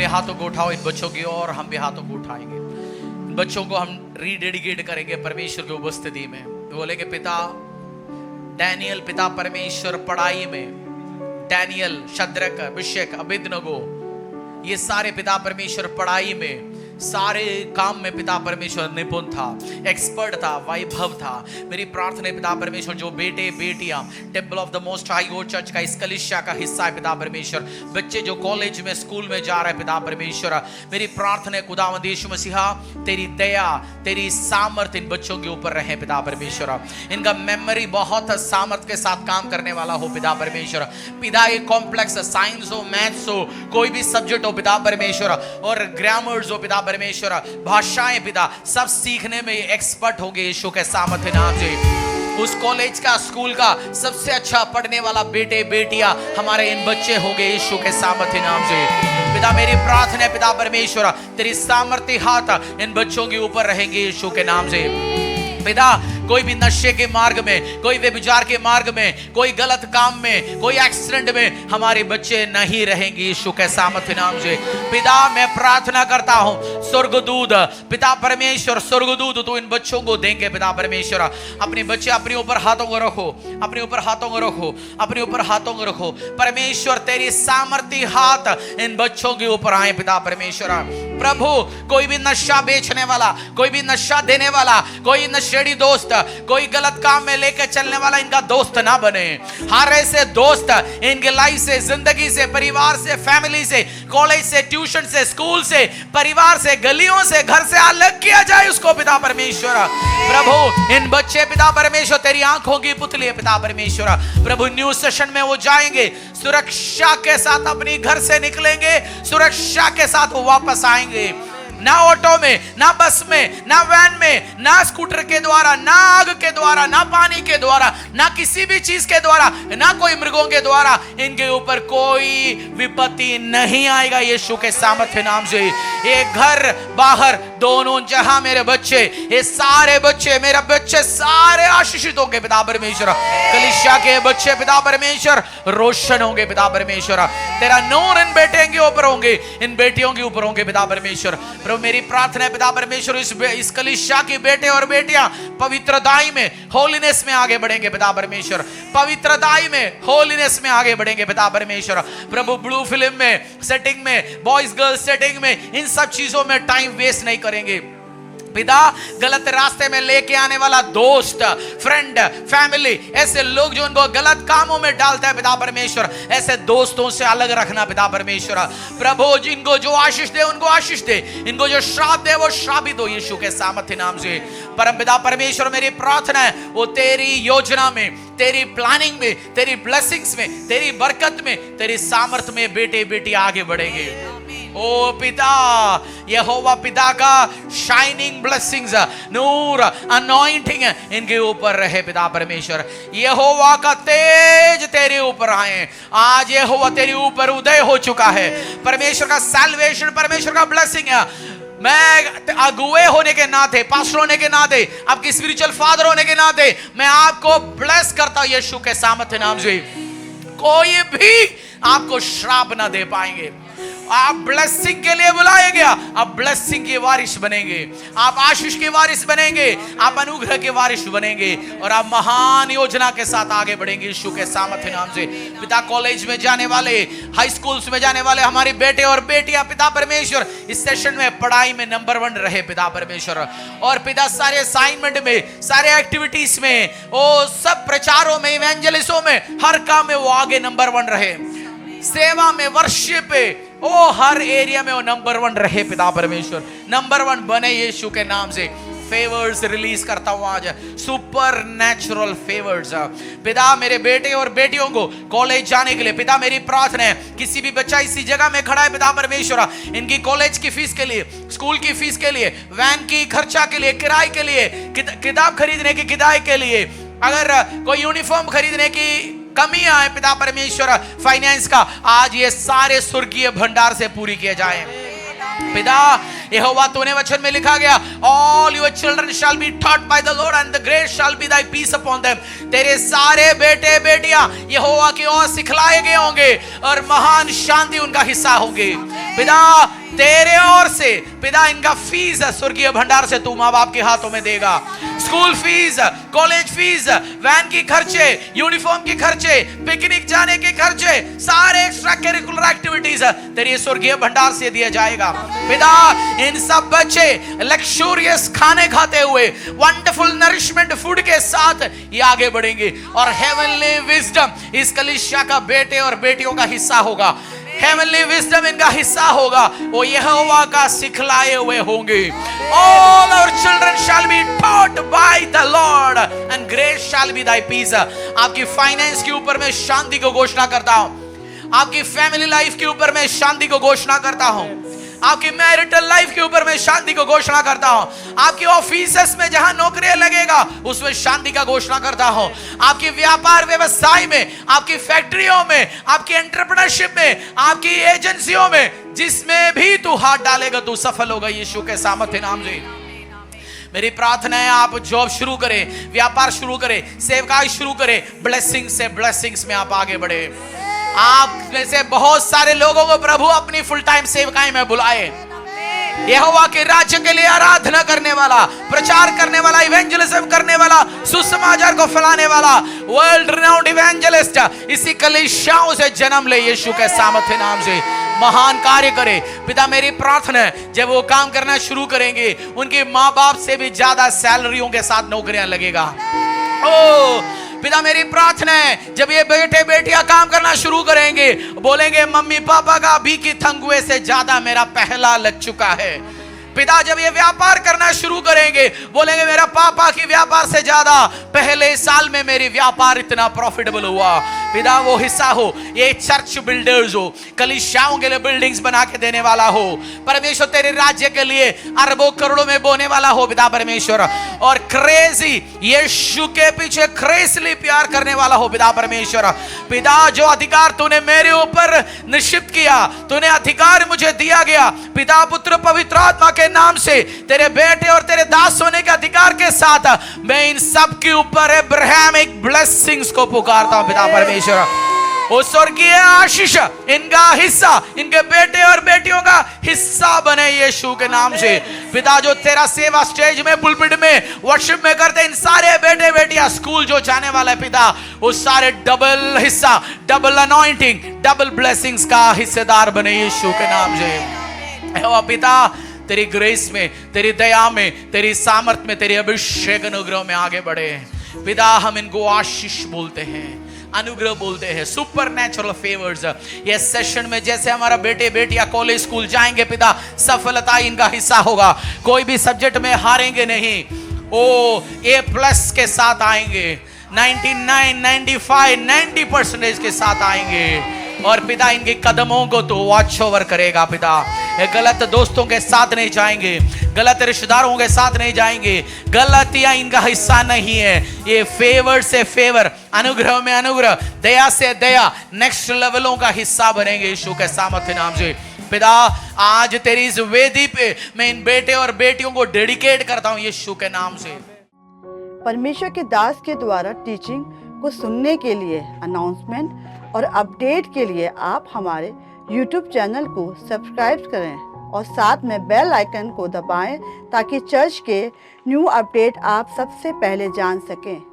अपने हाथों को उठाओ इन बच्चों की ओर, हम भी हाथों को उठाएंगे। इन बच्चों को हम रीडेडिकेट करेंगे परमेश्वर की उपस्थिति में। बोलेंगे पिता डैनियल, पिता परमेश्वर पढ़ाई में, डैनियल, शद्रक, अभिषेक, अबेदनगो, ये सारे पिता परमेश्वर पढ़ाई में, सारे काम में पिता परमेश्वर निपुण था, एक्सपर्ट था, वैभव था। मेरी प्रार्थना है पिता परमेश्वर जो बेटे बेटियां temple of the most high God church का इस कलीसिया का हिस्सा है पिता परमेश्वर, बच्चे जो कॉलेज में स्कूल में जा रहे हैं पिता परमेश्वर, मेरी प्रार्थना है खुदावंद यीशु मसीहा तेरी दया तेरी सामर्थ इन बच्चों के ऊपर रहे पिता परमेश्वर। इनका मेमोरी बहुत सामर्थ के साथ काम करने वाला हो पिता परमेश्वर। पिता ये कॉम्प्लेक्स साइंस हो, मैथ्स हो, कोई भी सब्जेक्ट हो पिता परमेश्वर, और ग्रामर्स हो पिता परमेश्वर, भाषाएं पिता सब सीखने में एक्सपर्ट हो गए यीशु के सामर्थ्य नाम से। उस कॉलेज का स्कूल का सबसे अच्छा पढ़ने वाला बेटे बेटियां हमारे इन बच्चे हो गए यीशु के सामर्थ्य नाम से। पिता मेरी प्रार्थना है पिता परमेश्वर तेरी सामर्थ्य हाथ इन बच्चों के ऊपर रहेंगे यीशु के नाम से। पिता कोई भी नशे के मार्ग में, कोई व्यभिचार के मार्ग में, कोई गलत काम में, कोई एक्सीडेंट में हमारे बच्चे नहीं रहेंगे यीशु के सामर्थ्य नाम से। पिता मैं प्रार्थना करता हूं स्वर्गदूत पिता परमेश्वर, स्वर्गदूत तो इन बच्चों को देंगे पिता परमेश्वर। अपने बच्चे अपने ऊपर हाथों को रखो, अपने ऊपर हाथों को रखो, अपने ऊपर हाथों को रखो। परमेश्वर तेरी सामर्थ्य हाथ इन बच्चों के ऊपर आए पिता परमेश्वर। प्रभु कोई भी नशा बेचने वाला, कोई भी नशा देने वाला, कोई नशेड़ी दोस्त, कोई गलत काम में लेकर चलने वाला इनका दोस्त ना बने। हर ऐसे दोस्त इनके लाइफ से, जिंदगी से, परिवार से, फैमिली से, कॉलेज से, ट्यूशन से, स्कूल से, परिवार से, गलियों से, घर से अलग किया जाए उसको पिता परमेश्वर। प्रभु इन बच्चे पिता परमेश्वर तेरी आंखों की पुतली है पिता परमेश्वर। प्रभु न्यू सेशन में वो जाएंगे सुरक्षा के साथ, अपनी घर से निकलेंगे सुरक्षा के साथ वो वापस आएंगे। ना ऑटो में, ना बस में, ना वैन में, ना स्कूटर के द्वारा, ना आग के द्वारा, ना पानी के द्वारा, ना किसी भी चीज के द्वारा, ना कोई मृगों के द्वारा इनके ऊपर कोई विपत्ति नहीं आएगा यीशु के सामर्थ्य नाम से। ये घर बाहर दोनों जहां मेरे बच्चे, ये सारे बच्चे, मेरे बच्चे सारे आशीषित होंगे पिता परमेश्वर। कलीसिया के बच्चे पिता परमेश्वर रोशन होंगे पिता परमेश्वर। तेरा नूर इन बेटे के ऊपर होंगे, इन बेटियों के ऊपर होंगे पिता परमेश्वर। मेरी प्रार्थना है पिता परमेश्वर इस कलीसिया के बेटे और बेटियां पवित्रताई में, होलीनेस में आगे बढ़ेंगे पिता परमेश्वर। पवित्रताई में, होलीनेस में आगे बढ़ेंगे पिता परमेश्वर। प्रभु ब्लू फिल्म में, सेटिंग में, बॉयज गर्ल्स सेटिंग में, इन सब चीजों में टाइम वेस्ट नहीं करेंगे पिता। गलत रास्ते में लेके आने वाला दोस्त, फ्रेंड, फैमिली, ऐसे लोग जो उनको गलत कामों में डालता है पिता परमेश्वर, ऐसे दोस्तों से अलग रखना पिता परमेश्वर। प्रभु जिनको जो आशीष दे उनको आशीष दे, इनको जो श्राप दे वो श्रापित हो यीशु के सामर्थ्य नाम से। परम पिता परमेश्वर मेरी प्रार्थना है वो तेरी योजना में, तेरी प्लानिंग में, तेरी ब्लेसिंग्स में, तेरी बरकत में, तेरी सामर्थ में बेटे बेटी आगे बढ़ेंगे। ओ पिता, यहोवा पिता का शाइनिंग ब्लेसिंग्स, नूर, अनॉइंटिंग इनके ऊपर रहे पिता परमेश्वर। यहोवा का तेज तेरे ऊपर आए। आज यहोवा तेरे ऊपर उदय हो चुका है। परमेश्वर का सैल्वेशन, परमेश्वर का ब्लेसिंग है। मैं अगुए होने के नाते, पास्टर होने के नाते, आपके स्पिरिचुअल फादर होने के नाते मैं आपको ब्लेस करता हूं यीशु के सामर्थ्य नाम से। कोई भी आपको श्राप ना दे पाएंगे। आप ब्लेसिंग के लिए बुलाए गया, आप ब्लेसिंग के वारिस बनेंगे, आप आशीष के वारिस बनेंगे, आप अनुग्रह के वारिस बनेंगे और आप महान योजना के साथ आगे बढ़ेंगे यीशु के सामर्थ्य नाम से। पिता कॉलेज में जाने वाले, हाई स्कूल्स में जाने वाले हमारे बेटे और बेटियां पिता परमेश्वर इस सेशन में पढ़ाई में नंबर 1 रहे पिता परमेश्वर। और पिता सारे असाइनमेंट में, सारे एक्टिविटीज में, ओ सब प्रचारों में, इवेंजलिस्टों में, हर काम में वो आगे नंबर 1 रहे। सेवा में, वर्शिप पे, ओ हर एरिया में वो नंबर 1 रहे पिता परमेश्वर। नंबर 1 बने यीशु के नाम से। फेवर्स रिलीज करता हूं आज, सुपर नेचुरल फेवर्स पिता मेरे बेटे और बेटियों को कॉलेज जाने के लिए। पिता मेरी प्रार्थना है किसी भी बच्चा इसी जगह में खड़ा है पिता परमेश्वर, इनकी कॉलेज की फीस के लिए, स्कूल की फीस के लिए, वैन की खर्चा के लिए, किराए के लिए, किताब खरीदने की किराए के लिए, अगर कोई यूनिफॉर्म खरीदने की कमी आए पिता परमेश्वर, फाइनेंस का, आज ये सारे स्वर्गीय भंडार से पूरी किए जाए। पिता यहोवा तूने वचन में लिखा गया, all your children shall be taught by the Lord and the great shall be thy peace upon them. तेरे सारे बेटे बेटियां यहोवा की ओर सिखलाए गए होंगे और महान शांति उनका हिस्सा होंगे। पिता तेरे ओर से, पिता इनका फीस स्वर्गीय भंडार से तू माँ बाप के हाथों में देगा। School fees, college fees, van की खर्चे, यूनिफॉर्म के खर्चे, पिकनिक जाने के खर्चे, सारे एक्स्ट्रा करिकुलर एक्टिविटीज तेरे स्वर्गीय भंडार से दिया जाएगा। पिता इन सब बच्चे लग्जूरियस खाने खाते हुए वंडरफुल नरिशमेंट फूड के साथ ये आगे बढ़ेंगे और हेवनली विजडम इस कलीसिया का बेटे और बेटियों का हिस्सा होगा। हेवनली विजडम इनका हिस्सा होगा, वो यहोवा का सिखलाए हुए होंगे। All our children shall be taught by the Lord and great shall be thy peace। आपकी फाइनेंस के ऊपर मैं शांति को घोषणा करता हूं, आपकी फैमिली लाइफ के ऊपर मैं शांति को घोषणा करता हूं, आपकी मैरिटल लाइफ के ऊपर मैं शांति को घोषणा करता हूं, आपकी ऑफिसेस में जहां नौकरियां लगेगा उसमें शांति का घोषणा करता हूं, आपकी व्यापार व्यवसाय में, आपकी फैक्ट्रियों में, आपकी एंटरप्रेन्योरशिप में, आपकी एजेंसियों में, जिसमें भी तू हाथ डालेगा तू सफल होगा यीशु के सामर्थ्य नाम से। मेरी प्रार्थना है आप जॉब शुरू करें, व्यापार शुरू करें, सेवकाई शुरू करें, ब्लेसिंग से ब्लेसिंग्स में आप आगे बढ़े। आप में से बहुत सारे लोगों को प्रभु अपनी फुल टाइम सेवकाई में बुलाए। यहोवा के राज्य के लिए आराधना करने वाला, प्रचार करने वाला, इवेंजलिज्म करने वाला, सुसमाचार को फैलाने वाला, वर्ल्ड रिनाउंड इवेंजलिस्ट इसी कलीसियाओं से जन्म ले यीशु के सामर्थ्य नाम से महान कार्य करे। पिता मेरी प्रार्थना है जब वो काम करना शुरू करेंगे उनके माँ बाप से भी ज्यादा सैलरियों के साथ नौकरियां लगेगा। ओ पिता मेरी प्रार्थना है जब ये बेटे बेटियां काम करना शुरू करेंगे बोलेंगे मम्मी पापा का अभी की थंगुए से ज्यादा मेरा पहला लग चुका है। पिता जब ये व्यापार करना शुरू करेंगे बोलेंगे मेरा पापा की व्यापार से ज्यादा पहले साल में मेरी व्यापार इतना प्रॉफिटेबल हुआ। पिता वो हिस्सा हो, ये चर्च बिल्डर्स हो, कलीसियाओं के लिए बिल्डिंग्स बना के देने वाला हो, परमेश्वर तेरे राज्य के लिए अरबों करोड़ों में बोने वाला हो पिता परमेश्वर, और क्रेजी यीशु के पीछे क्रेजली प्यार करने वाला हो पिता परमेश्वर। पिता जो अधिकार तूने मेरे ऊपर निश्चित किया, तूने अधिकार मुझे दिया गया, पिता पुत्र पवित्र आत्मा के नाम से तेरे बेटे और तेरे दास होने के अधिकार के साथ मैं इन सब के ऊपर अब्राहमिक ब्लेसिंग्स को पुकारता हूं पिता परमेश्वर। वो स्वर्गीय आशीष इनका हिस्सा, इनके बेटे और बेटियों का हिस्सा बने यीशु के नाम से। पिता जो तेरा सेवा स्टेज में पुलपिट में वर्शिप में करते इन सारे बेटे बेटियां स्कूल जो जाने वाला है पिता वो सारे डबल हिस्सा, डबल अनॉइंटिंग, डबल ब्लेसिंग्स का हिस्सेदार बने यीशु के नाम से। पिता तेरी ग्रेस में, तेरी दया में, तेरी सामर्थ में, तेरी अभिषेक अनुग्रह में आगे बढ़े। पिता हम इनको आशीष बोलते हैं, अनुग्रह बोलते हैं, सुपर नेचुरल फेवर्स। ये सेशन में जैसे हमारा बेटे बेटियां कॉलेज स्कूल जाएंगे पिता सफलता इनका हिस्सा होगा, कोई भी सब्जेक्ट में हारेंगे नहीं, ओ A+ के साथ आएंगे, 99, 95, 90% के साथ आएंगे। और पिता इनके कदमों को तो वॉच ओवर करेगा पिता, गलत दोस्तों के साथ नहीं जाएंगे, गलत रिश्तेदारों के साथ नहीं जाएंगे, गलतियां इनका हिस्सा नहीं है। ये फेवर से फेवर, अनुग्रह में अनुग्रह, दया से दया, नेक्स्ट लेवलों का हिस्सा बनेंगे यीशु के सामर्थ्य नाम से। पिता आज तेरी इस वेदी पे मैं इन बेटे और बेटियों को डेडिकेट करता हूं यीशु के नाम से। परमेश्वर के दास के द्वारा टीचिंग को सुनने के लिए, अनाउंसमेंट और अपडेट के लिए आप हमारे YouTube चैनल को सब्सक्राइब करें और साथ में बेल आइकन को दबाएं ताकि चर्च के न्यू अपडेट आप सबसे पहले जान सकें।